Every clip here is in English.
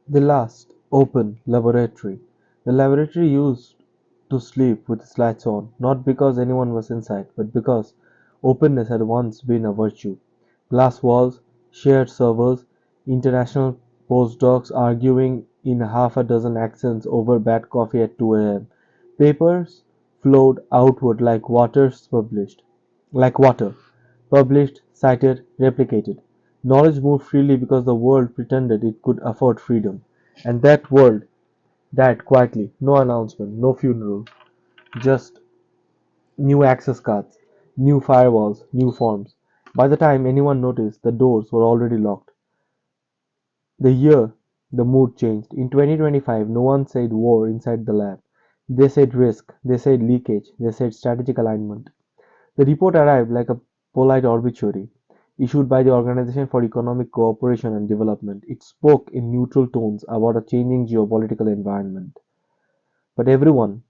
The last open laboratory. The laboratory used to sleep with its lights on, not because anyone was inside, but because openness had once been a virtue. Glass walls, shared servers, international postdocs arguing in half a dozen accents over bad coffee at 2 a.m. Papers flowed outward like water, published, cited, replicated. Knowledge moved freely because the world pretended it could afford freedom. And that world died quietly. No announcement, no funeral, just new access cards, new firewalls, new forms. By the time anyone noticed, the doors were already locked. The year, the mood changed. In 2025, no one said war inside the lab. They said risk, they said leakage, they said strategic alignment. The report arrived like a polite obituary, issued by the Organization for Economic Cooperation and Development. It spoke in neutral tones about a changing geopolitical environment. But everyone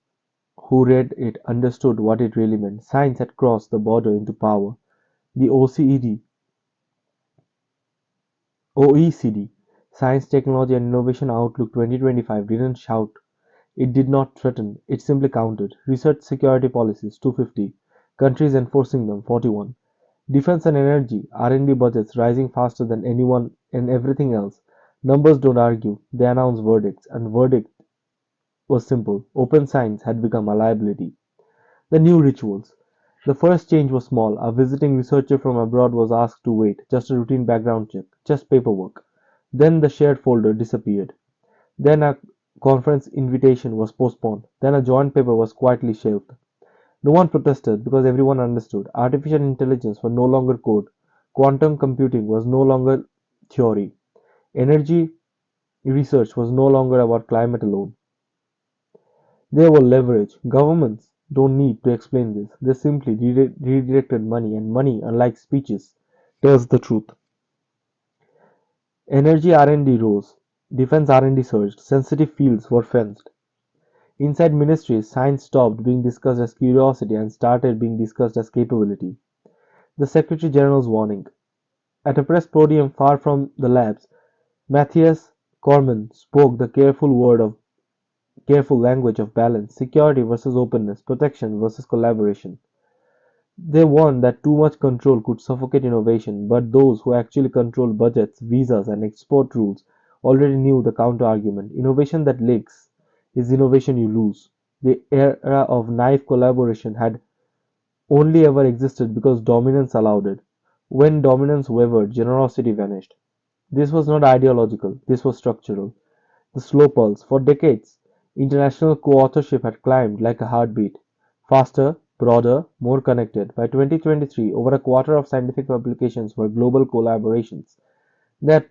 who read it understood what it really meant. Science had crossed the border into power. The OECD, Science, Technology and Innovation Outlook 2025 didn't shout. It did not threaten, it simply counted. Research security policies 250, countries enforcing them 41. Defense and energy (R&D) budgets rising faster than anyone and everything else. Numbers don't argue, they announce verdicts, and verdict was simple: open science had become a liability. The new rituals. The first change was small. A visiting researcher from abroad was asked to wait, just a routine background check, just paperwork. Then the shared folder disappeared. Then a conference invitation was postponed. Then a joint paper was quietly shelved. No one protested because everyone understood. Artificial intelligence was no longer code. Quantum computing was no longer theory. Energy research was no longer about climate alone. They were leverage. Governments don't need to explain this. They simply redirected money, and money, unlike speeches, tells the truth. Energy R&D rose. Defense R&D surged. Sensitive fields were fenced. Inside ministries, science stopped being discussed as curiosity and started being discussed as capability. The Secretary General's warning. At a press podium far from the labs, Matthias Cormann spoke the careful language of balance, security versus openness, protection versus collaboration. They warned that too much control could suffocate innovation, but those who actually control budgets, visas, and export rules already knew the counter-argument. Innovation that leaks is innovation you lose. The era of naive collaboration had only ever existed because dominance allowed it. When dominance wavered, generosity vanished. This was not ideological, this was structural. The slow pulse. For decades, international co-authorship had climbed like a heartbeat. Faster, broader, more connected. By 2023, over a quarter of scientific publications were global collaborations. Then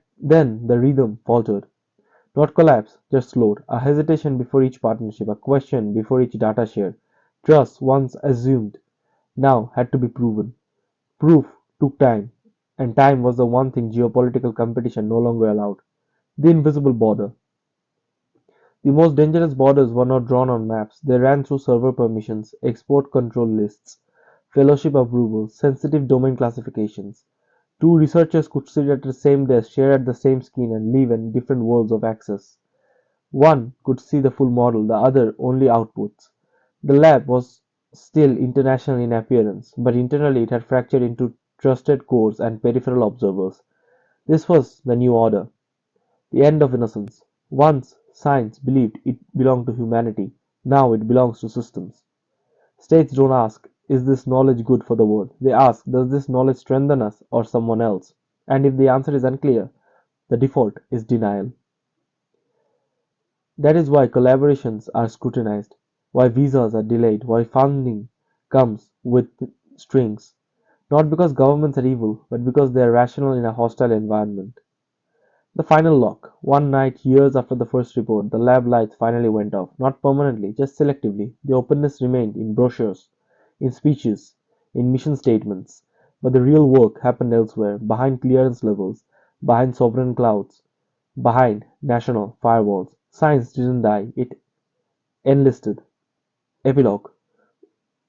the rhythm faltered. Not collapse, just slowed. A hesitation before each partnership, a question before each data share. Trust, once assumed, now had to be proven. Proof took time, and time was the one thing geopolitical competition no longer allowed. The invisible border. The most dangerous borders were not drawn on maps, they ran through server permissions, export control lists, fellowship approvals, sensitive domain classifications. Two researchers could sit at the same desk, share at the same screen, and live in different worlds of access. One could see the full model, the other only outputs. The lab was still international in appearance, but internally it had fractured into trusted cores and peripheral observers. This was the new order. The end of innocence. Once science believed it belonged to humanity, now it belongs to systems. States don't ask, is this knowledge good for the world? They ask, does this knowledge strengthen us or someone else? And if the answer is unclear, the default is denial. That is why collaborations are scrutinized, why visas are delayed, why funding comes with strings. Not because governments are evil, but because they are rational in a hostile environment. The final lock. One night, years after the first report, the lab lights finally went off. Not permanently, just selectively. The openness remained in brochures, in speeches, in mission statements. But the real work happened elsewhere, behind clearance levels, behind sovereign clouds, behind national firewalls. Science didn't die, it enlisted. Epilogue.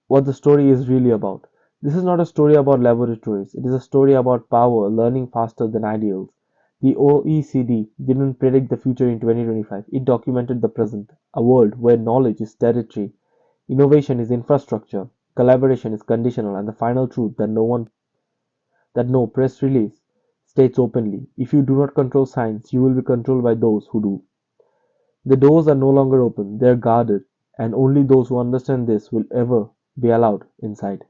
What the story is really about. This is not a story about laboratories, it is a story about power learning faster than ideals. The OECD didn't predict the future in 2025, it documented the present, a world where knowledge is territory, innovation is infrastructure, collaboration is conditional, and the final truth that no press release states openly. If you do not control science, you will be controlled by those who do. The doors are no longer open, they are guarded, and only those who understand this will ever be allowed inside.